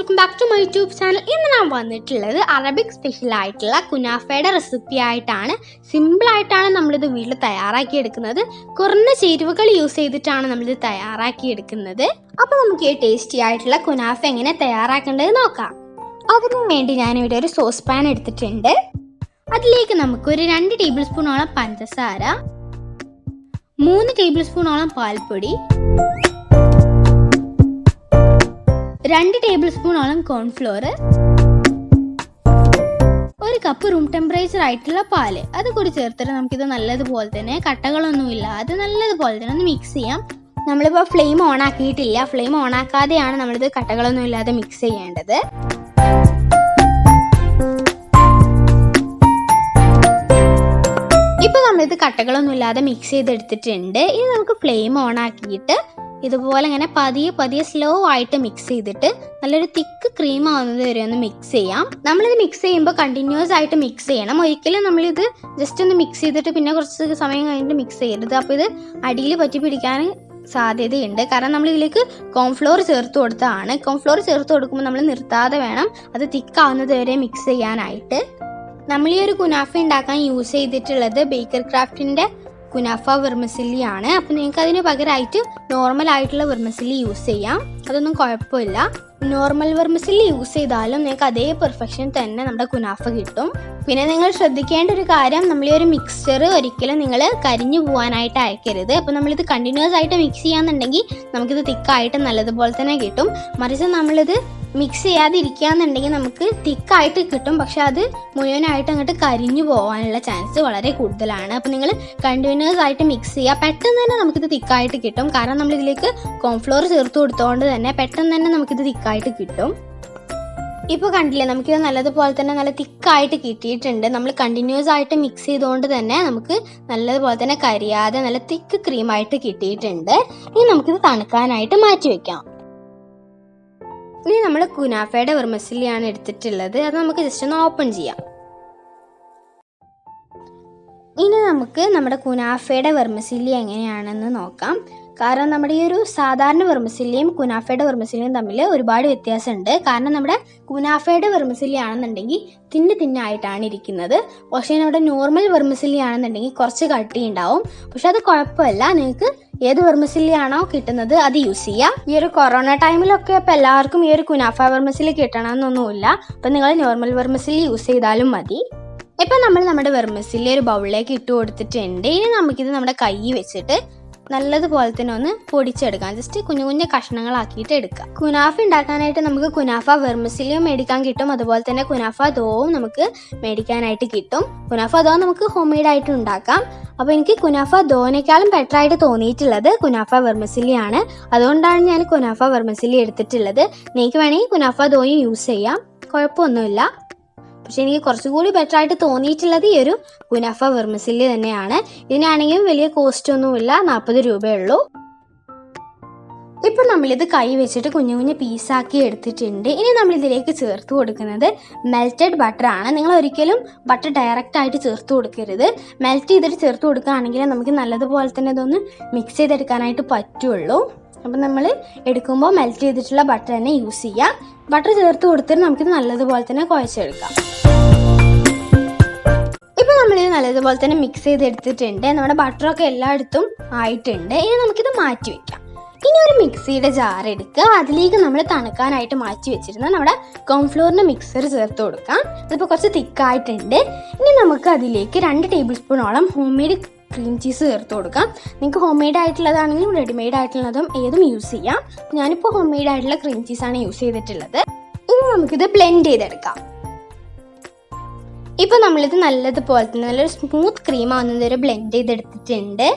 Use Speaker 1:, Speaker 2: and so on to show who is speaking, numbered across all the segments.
Speaker 1: Welcome back to my YouTube channel. ഇന്ന് ഞാൻ വന്നിട്ടുള്ളത് അറബിക് സ്പെഷ്യൽ ആയിട്ടുള്ള കുനാഫയുടെ റെസിപ്പി ആയിട്ടാണ്. സിമ്പിളായിട്ടാണ് നമ്മളിത് വീട്ടിൽ തയ്യാറാക്കിയെടുക്കുന്നത്. കുറഞ്ഞ ചേരുവകൾ യൂസ് ചെയ്തിട്ടാണ് നമ്മളിത് തയ്യാറാക്കിയെടുക്കുന്നത്. അപ്പോൾ നമുക്ക് ഈ ടേസ്റ്റി ആയിട്ടുള്ള കുനാഫ എങ്ങനെ തയ്യാറാക്കേണ്ടത് നോക്കാം. അതിനു വേണ്ടി ഞാനിവിടെ ഒരു സോസ് പാൻ എടുത്തിട്ടുണ്ട്. അതിലേക്ക് നമുക്കൊരു 2 ടേബിൾ സ്പൂണോളം പഞ്ചസാര, 3 ടേബിൾ സ്പൂണോളം പാൽപ്പൊടി, 2 ടേബിൾ സ്പൂണോളം കോൺഫ്ലോർ, 1 കപ്പ് റൂം ടെമ്പറേച്ചർ ആയിട്ടുള്ള പാല് അത് കൂടി ചേർത്തിട്ട് നമുക്കിത് നല്ലതുപോലെ തന്നെ കട്ടകളൊന്നും ഇല്ലാതെ നല്ലതുപോലെ തന്നെ ഒന്ന് മിക്സ് ചെയ്യാം. നമ്മളിപ്പോൾ ഫ്ലെയിം ഓൺ ആക്കിയിട്ടില്ല. ഫ്ലെയിം ഓൺ ആക്കാതെയാണ് നമ്മളിത് കട്ടകളൊന്നും ഇല്ലാതെ മിക്സ് ചെയ്യേണ്ടത്. ഇപ്പോൾ നമ്മളിത് കട്ടകളൊന്നും ഇല്ലാതെ മിക്സ് ചെയ്തെടുത്തിട്ടുണ്ട്. ഇനി നമുക്ക് ഫ്ലെയിം ഓൺ ആക്കിയിട്ട് ഇതുപോലെ ഇങ്ങനെ പതിയെ സ്ലോ ആയിട്ട് മിക്സ് ചെയ്തിട്ട് നല്ലൊരു തിക്ക് ക്രീം ആവുന്നത് വരെ ഒന്ന് മിക്സ് ചെയ്യാം. നമ്മളിത് മിക്സ് ചെയ്യുമ്പോൾ കണ്ടിന്യൂസ് ആയിട്ട് മിക്സ് ചെയ്യണം. ഒരിക്കലും നമ്മളിത് ജസ്റ്റ് ഒന്ന് മിക്സ് ചെയ്തിട്ട് പിന്നെ കുറച്ച് സമയം കഴിഞ്ഞിട്ട് മിക്സ് ചെയ്യരുത്. അപ്പോൾ ഇത് അടിയിൽ പറ്റി പിടിക്കാൻ സാധ്യതയുണ്ട്. കാരണം നമ്മൾ ഇതിലേക്ക് കോൺഫ്ലോർ ചേർത്ത് കൊടുത്തതാണ്. കോൺഫ്ലോർ ചേർത്ത് കൊടുക്കുമ്പോൾ നമ്മൾ നിർത്താതെ വേണം അത് തിക്കാവുന്നത് വരെ മിക്സ് ചെയ്യാനായിട്ട്. നമ്മൾ ഈ ഒരു കുനാഫ ഉണ്ടാക്കാൻ യൂസ് ചെയ്തിട്ടുള്ളത് ബേക്കർ ക്രാഫ്റ്റിൻ്റെ കുനാഫ വെർമിസില്ലി ആണ്. അപ്പോൾ നിങ്ങൾക്ക് അതിന് പകരമായിട്ട് നോർമൽ ആയിട്ടുള്ള വെർമിസില്ലി യൂസ് ചെയ്യാം. അതൊന്നും കുഴപ്പമില്ല. നോർമൽ വെർമിസില്ലി യൂസ് ചെയ്താലും നിങ്ങൾക്ക് അതേ പെർഫെക്ഷൻ തന്നെ നമ്മുടെ കുനാഫ കിട്ടും. പിന്നെ നിങ്ങൾ ശ്രദ്ധിക്കേണ്ട ഒരു കാര്യം, നമ്മൾ ഈ ഒരു മിക്സ്ചർ ഒരിക്കലും നിങ്ങൾ കരിഞ്ഞു പോകാനായിട്ട് അയക്കരുത്. അപ്പോൾ നമ്മളിത് കണ്ടിന്യൂസ് ആയിട്ട് മിക്സ് ചെയ്യാന്നുണ്ടെങ്കിൽ നമുക്കിത് തിക്കായിട്ട് നല്ലതുപോലെ തന്നെ കിട്ടും. മറിച്ച് നമ്മളിത് മിക്സ് ചെയ്യാതിരിക്കുകയെന്നുണ്ടെങ്കിൽ നമുക്ക് തിക്കായിട്ട് കിട്ടും, പക്ഷെ അത് മുഴുവനായിട്ട് അങ്ങോട്ട് കരിഞ്ഞു പോകാനുള്ള ചാൻസ് വളരെ കൂടുതലാണ്. അപ്പോൾ നിങ്ങൾ കണ്ടിന്യൂസ് ആയിട്ട് മിക്സ് ചെയ്യുക. പെട്ടെന്ന് തന്നെ നമുക്കിത് തിക്കായിട്ട് കിട്ടും. കാരണം നമ്മളിതിലേക്ക് കോൺഫ്ലോർ ചേർത്ത് കൊടുത്തുകൊണ്ട് തന്നെ പെട്ടെന്ന് തന്നെ നമുക്കിത് തിക്കായിട്ട് കിട്ടും. ഇപ്പോൾ കണ്ടില്ലേ, നമുക്കിത് നല്ലതുപോലെ തന്നെ നല്ല തിക്കായിട്ട് കിട്ടിയിട്ടുണ്ട്. നമ്മൾ കണ്ടിന്യൂസ് ആയിട്ട് മിക്സ് ചെയ്തുകൊണ്ട് തന്നെ നമുക്ക് നല്ലതുപോലെ തന്നെ കരിയാതെ നല്ല തിക്ക് ക്രീമായിട്ട് കിട്ടിയിട്ടുണ്ട്. ഇനി നമുക്കിത് തണുക്കാനായിട്ട് മാറ്റി വെക്കാം. ഇനി നമ്മൾ കുനാഫയുടെ വെർമിസില്ലിയാണ് എടുത്തിട്ടുള്ളത്. അത് നമുക്ക് ജസ്റ്റ് ഒന്ന് ഓപ്പൺ ചെയ്യാം. ഇനി നമുക്ക് നമ്മുടെ കുനാഫയുടെ വെർമിസില്ലി എങ്ങനെയാണെന്ന് നോക്കാം. കാരണം നമ്മുടെ ഈ ഒരു സാധാരണ വെർമിസില്ലിയും കുനാഫയുടെ വെർമിസില്ലിയും തമ്മിൽ ഒരുപാട് വ്യത്യാസമുണ്ട്. കാരണം നമ്മുടെ കുനാഫയുടെ വെർമിസില്ലി ആണെന്നുണ്ടെങ്കിൽ തിന്നായിട്ടാണ് ഇരിക്കുന്നത്. പക്ഷേ നമ്മുടെ നോർമൽ വെർമിസില്ലി ആണെന്നുണ്ടെങ്കിൽ കുറച്ച് കട്ടി ഉണ്ടാവും. പക്ഷെ അത് കുഴപ്പമില്ല. നിങ്ങൾക്ക് ഏത് വെർമിസില്ലി ആണോ കിട്ടുന്നത് അത് യൂസ് ചെയ്യാം. ഈ ഒരു കൊറോണ ടൈമിലൊക്കെ അപ്പോൾ എല്ലാവർക്കും ഈ ഒരു കുനാഫ വെർമിസില്ലി കിട്ടണമെന്നൊന്നുമില്ല. അപ്പം നിങ്ങൾ നോർമൽ വെർമിസില്ലി യൂസ് ചെയ്താലും മതി. ഇപ്പം നമ്മൾ നമ്മുടെ വെർമിസില്ലി ഒരു ബൗളിലേക്ക് ഇട്ട് കൊടുത്തിട്ടുണ്ട്. ഇനി നമുക്കിത് നമ്മുടെ കൈ വെച്ചിട്ട് നല്ലതുപോലെ തന്നെ ഒന്ന് പൊടിച്ചെടുക്കാം. ജസ്റ്റ് കുഞ്ഞു കഷ്ണങ്ങളാക്കിയിട്ട് എടുക്കാം. കുനാഫ ഉണ്ടാക്കാനായിട്ട് നമുക്ക് കുനാഫ വെർമിസില്ലിയും മേടിക്കാൻ കിട്ടും. അതുപോലെ തന്നെ കുനാഫ ദോവും നമുക്ക് മേടിക്കാനായിട്ട് കിട്ടും. കുനാഫ ദോ നമുക്ക് ഹോം മെയ്ഡായിട്ട് ഉണ്ടാക്കാം. അപ്പോൾ എനിക്ക് കുനാഫ ദോനേക്കാളും ബെറ്റർ ആയിട്ട് തോന്നിയിട്ടുള്ളത് കുനാഫ വെർമിസില്ലി ആണ്. അതുകൊണ്ടാണ് ഞാൻ കുനാഫ വെർമിസില്ലി എടുത്തിട്ടുള്ളത്. നിങ്ങൾക്ക് വേണമെങ്കിൽ കുനാഫ ദോയും യൂസ് ചെയ്യാം, കുഴപ്പമൊന്നുമില്ല. പക്ഷെ എനിക്ക് കുറച്ചുകൂടി ബെറ്റർ ആയിട്ട് തോന്നിയിട്ടുള്ളത് ഈ ഒരു കുനാഫ വെർമിസില്ലി തന്നെയാണ്. ഇതിനാണെങ്കിലും വലിയ കോസ്റ്റ് ഒന്നുമില്ല, 40 രൂപയുള്ളൂ. ഇപ്പം നമ്മളിത് കൈ വെച്ചിട്ട് കുഞ്ഞു പീസാക്കി എടുത്തിട്ടുണ്ട്. ഇനി നമ്മളിതിലേക്ക് ചേർത്ത് കൊടുക്കുന്നത് മെൽറ്റഡ് ബട്ടറാണ്. നിങ്ങൾ ഒരിക്കലും ബട്ടർ ഡയറക്റ്റ് ആയിട്ട് ചേർത്ത് കൊടുക്കരുത്. മെൽറ്റ് ചെയ്തിട്ട് ചേർത്ത് കൊടുക്കുകയാണെങ്കിൽ നമുക്ക് നല്ലതുപോലെ തന്നെ ഇതൊന്ന് മിക്സ് ചെയ്തെടുക്കാനായിട്ട് പറ്റുള്ളൂ. അപ്പം നമ്മൾ എടുക്കുമ്പോൾ മെൽറ്റ് ചെയ്തിട്ടുള്ള ബട്ടർ തന്നെ യൂസ് ചെയ്യാം. ബട്ടർ ചേർത്ത് കൊടുത്തിട്ട് നമുക്കിത് നല്ലതുപോലെ തന്നെ കുഴച്ചെടുക്കാം. ഇപ്പം നമ്മളിത് നല്ലതുപോലെ തന്നെ മിക്സ് ചെയ്തെടുത്തിട്ടുണ്ട്. നമ്മുടെ ബട്ടറൊക്കെ എല്ലായിടത്തും ആയിട്ടുണ്ട്. ഇനി നമുക്കിത് മാറ്റി വെക്കാം. ഇനി ഒരു മിക്സിയുടെ ജാർ എടുക്കുക. അതിലേക്ക് നമ്മൾ തണുക്കാനായിട്ട് മാറ്റി വെച്ചിരുന്ന നമ്മുടെ കോൺഫ്ലോറിൻ്റെ മിക്സർ ചേർത്ത് കൊടുക്കാം. ഇതിപ്പോൾ കുറച്ച് തിക്കായിട്ടുണ്ട്. ഇനി നമുക്ക് അതിലേക്ക് 2 ടേബിൾ സ്പൂണോളം ഹോം മെയ്ഡ് ക്രീം ചീസ് ചേർത്ത് കൊടുക്കാം. നിങ്ങൾക്ക് ഹോം മെയ്ഡ് ആയിട്ടുള്ളതാണെങ്കിലും റെഡിമെയ്ഡ് ആയിട്ടുള്ളതും ഏതും യൂസ് ചെയ്യാം. ഞാനിപ്പോൾ ഹോം മെയ്ഡ് ആയിട്ടുള്ള ക്രീം ചീസാണ് യൂസ് ചെയ്തിട്ടുള്ളത്. ഇനി നമുക്കിത് ബ്ലെൻഡ് ചെയ്തെടുക്കാം. ഇപ്പോൾ നമ്മളിത് നല്ലതുപോലെ തന്നെ നല്ലൊരു സ്മൂത്ത് ക്രീം ആവുന്നത് വരെ ബ്ലെൻഡ് ചെയ്തെടുത്തിട്ടുണ്ട്.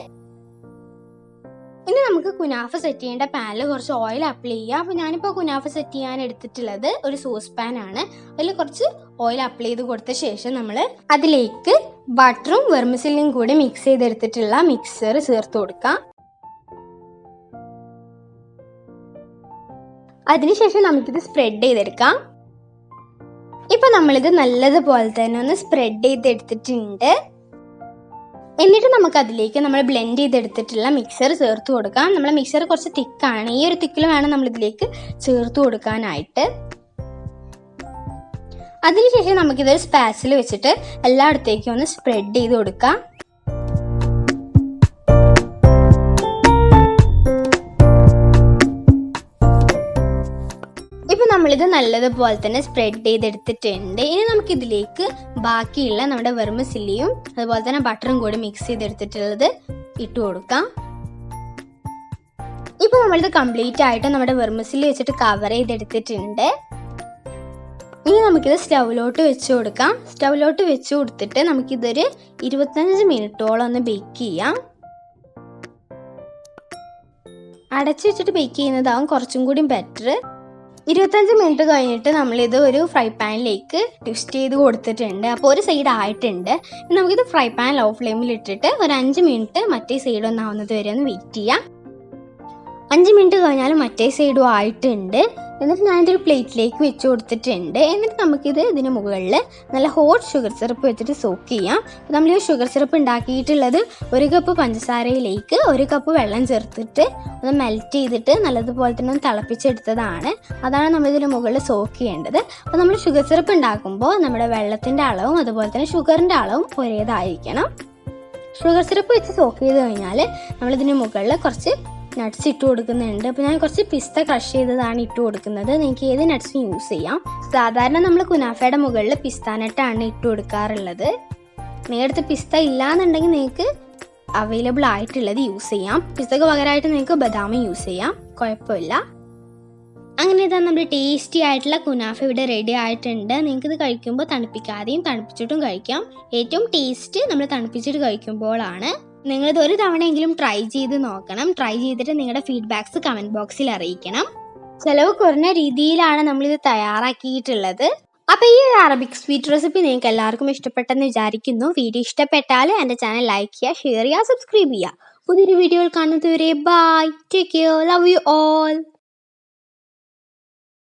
Speaker 1: ഇനി നമുക്ക് കുനാഫ സെറ്റ് ചെയ്യേണ്ട പാനിൽ കുറച്ച് ഓയിൽ അപ്ലൈ ചെയ്യാം. അപ്പോൾ ഞാനിപ്പോൾ കുനാഫ സെറ്റ് ചെയ്യാൻ എടുത്തിട്ടുള്ളത് ഒരു സോസ് പാൻ ആണ്. അതിൽ കുറച്ച് ഓയിൽ അപ്ലൈ ചെയ്ത് കൊടുത്ത ശേഷം നമ്മൾ അതിലേക്ക് ബട്ടറും വെർമിസില്ലിയും കൂടി മിക്സ് ചെയ്തെടുത്തിട്ടുള്ള മിക്സർ ചേർത്ത് കൊടുക്കാം. അതിനുശേഷം നമുക്കിത് സ്പ്രെഡ് ചെയ്തെടുക്കാം. ഇപ്പം നമ്മളിത് നല്ലതുപോലെ തന്നെ ഒന്ന് സ്പ്രെഡ് ചെയ്തെടുത്തിട്ടുണ്ട്. എന്നിട്ട് നമുക്ക് അതിലേക്ക് നമ്മൾ ബ്ലെൻഡ് ചെയ്തെടുത്തിട്ടുള്ള മിക്സർ ചേർത്ത് കൊടുക്കാം. നമ്മുടെ മിക്സർ കുറച്ച് തിക്കാണ്. ഈ ഒരു തിക്കിൽ വേണം നമ്മളിതിലേക്ക് ചേർത്ത് കൊടുക്കാനായിട്ട്. അതിനുശേഷം നമുക്കിതൊരു സ്പാച്ചിൽ വെച്ചിട്ട് എല്ലായിടത്തേക്കും ഒന്ന് സ്പ്രെഡ് ചെയ്ത് കൊടുക്കാം. ഇപ്പം നമ്മളിത് നല്ലതുപോലെ തന്നെ സ്പ്രെഡ് ചെയ്തെടുത്തിട്ടുണ്ട്. ഇനി നമുക്കിതിലേക്ക് ബാക്കിയുള്ള നമ്മുടെ വെർമിസെല്ലിയും അതുപോലെ തന്നെ ബട്ടറും കൂടി മിക്സ് ചെയ്തെടുത്തിട്ടുള്ളത് ഇട്ട് കൊടുക്കാം. ഇപ്പം നമ്മളിത് കംപ്ലീറ്റ് ആയിട്ട് നമ്മുടെ വെർമിസെല്ലി വെച്ചിട്ട് കവർ ചെയ്തെടുത്തിട്ടുണ്ട്. ഇനി നമുക്കിത് സ്റ്റൗവിലോട്ട് വെച്ച് കൊടുക്കാം. സ്റ്റൗവിലോട്ട് വെച്ച് കൊടുത്തിട്ട് നമുക്കിതൊരു 25 മിനിറ്റോളം ഒന്ന് ബേക്ക് ചെയ്യാം. അടച്ചു വെച്ചിട്ട് ബേക്ക് ചെയ്യുന്നതാവും കുറച്ചും കൂടി ബെറ്റർ. 25 മിനിറ്റ് കഴിഞ്ഞിട്ട് നമ്മളിത് ഒരു ഫ്രൈ പാനിലേക്ക് ട്വിസ്റ്റ് ചെയ്ത് കൊടുത്തിട്ടുണ്ട്. അപ്പോൾ ഒരു സൈഡ് ആയിട്ടുണ്ട്. നമുക്കിത് ഫ്രൈ പാൻ ലോ ഫ്ലെയിമിൽ ഇട്ടിട്ട് ഒരു 5 മിനിറ്റ് മറ്റേ സൈഡ് ഒന്നാവുന്നത് വരെ ഒന്ന് വെയിറ്റ് ചെയ്യാം. 5 മിനിറ്റ് കഴിഞ്ഞാൽ മറ്റേ സൈഡും ആയിട്ടുണ്ട്. എന്നിട്ട് ഞാനിതൊരു പ്ലേറ്റിലേക്ക് വെച്ച് കൊടുത്തിട്ടുണ്ട്. എന്നിട്ട് നമുക്കിത് ഇതിന് മുകളിൽ നല്ല ഹോട്ട് ഷുഗർ സിറപ്പ് വെച്ചിട്ട് സോക്ക് ചെയ്യാം. അപ്പോൾ നമ്മൾ ഈ ഷുഗർ സിറപ്പ് ഉണ്ടാക്കിയിട്ടുള്ളത് 1 കപ്പ് പഞ്ചസാരയിലേക്ക് 1 കപ്പ് വെള്ളം ചേർത്തിട്ട് ഒന്ന് മെൽറ്റ് ചെയ്തിട്ട് നല്ലതുപോലെ തന്നെ ഒന്ന് തിളപ്പിച്ചെടുത്തതാണ്. അതാണ് നമ്മളിതിന് മുകളിൽ സോക്ക് ചെയ്യേണ്ടത്. അപ്പോൾ നമ്മൾ ഷുഗർ സിറപ്പ് ഉണ്ടാക്കുമ്പോൾ നമ്മുടെ വെള്ളത്തിൻ്റെ അളവും അതുപോലെ തന്നെ ഷുഗറിൻ്റെ അളവും ഒരേതായിരിക്കണം. ഷുഗർ സിറപ്പ് വെച്ച് സോക്ക് ചെയ്ത് കഴിഞ്ഞാൽ നമ്മളിതിന് മുകളിൽ കുറച്ച് നട്ട്സ് ഇട്ട് കൊടുക്കുന്നുണ്ട്. അപ്പോൾ ഞാൻ കുറച്ച് പിസ്ത ക്രഷ് ചെയ്തതാണ് ഇട്ട് കൊടുക്കുന്നത്. നിങ്ങൾക്ക് ഏത് നട്ട്സും യൂസ് ചെയ്യാം. സാധാരണ നമ്മൾ കുനാഫയുടെ മുകളിൽ പിസ്ത നട്ടാണ് ഇട്ട് കൊടുക്കാറുള്ളത്. നിങ്ങളുടെ അടുത്ത് പിസ്ത ഇല്ലാന്നുണ്ടെങ്കിൽ നിങ്ങൾക്ക് അവൈലബിൾ ആയിട്ടുള്ളത് യൂസ് ചെയ്യാം. പിസ്തക്ക് പകരമായിട്ട് നിങ്ങൾക്ക് ബദാം യൂസ് ചെയ്യാം, കുഴപ്പമില്ല. അങ്ങനെ ഇതാ നമ്മുടെ ടേസ്റ്റി ആയിട്ടുള്ള കുനാഫ ഇവിടെ റെഡി ആയിട്ടുണ്ട്. നിങ്ങൾക്കിത് കഴിക്കുമ്പോൾ തണുപ്പിക്കാതെയും തണുപ്പിച്ചിട്ടും കഴിക്കാം. ഏറ്റവും ടേസ്റ്റ് നമ്മൾ തണുപ്പിച്ചിട്ട് കഴിക്കുമ്പോഴാണ്. നിങ്ങളിത് ഒരു തവണയെങ്കിലും ട്രൈ ചെയ്ത് നോക്കണം. ട്രൈ ചെയ്തിട്ട് നിങ്ങളുടെ ഫീഡ്ബാക്ക്സ് കമൻറ്റ് ബോക്സിൽ അറിയിക്കണം. ചിലവ് കുറഞ്ഞ രീതിയിലാണ് നമ്മളിത് തയ്യാറാക്കിയിട്ടുള്ളത്. അപ്പോൾ ഈ അറബിക് സ്വീറ്റ് റെസിപ്പി നിങ്ങൾക്ക് എല്ലാവർക്കും ഇഷ്ടപ്പെട്ടെന്ന് വിചാരിക്കുന്നു. വീഡിയോ ഇഷ്ടപ്പെട്ടാൽ എൻ്റെ ചാനൽ ലൈക്ക് ചെയ്യുക, ഷെയർ ചെയ്യുക, സബ്സ്ക്രൈബ് ചെയ്യുക. പുതിയൊരു വീഡിയോയിൽ കാണുന്നതുവരെ bye, take care, love you all.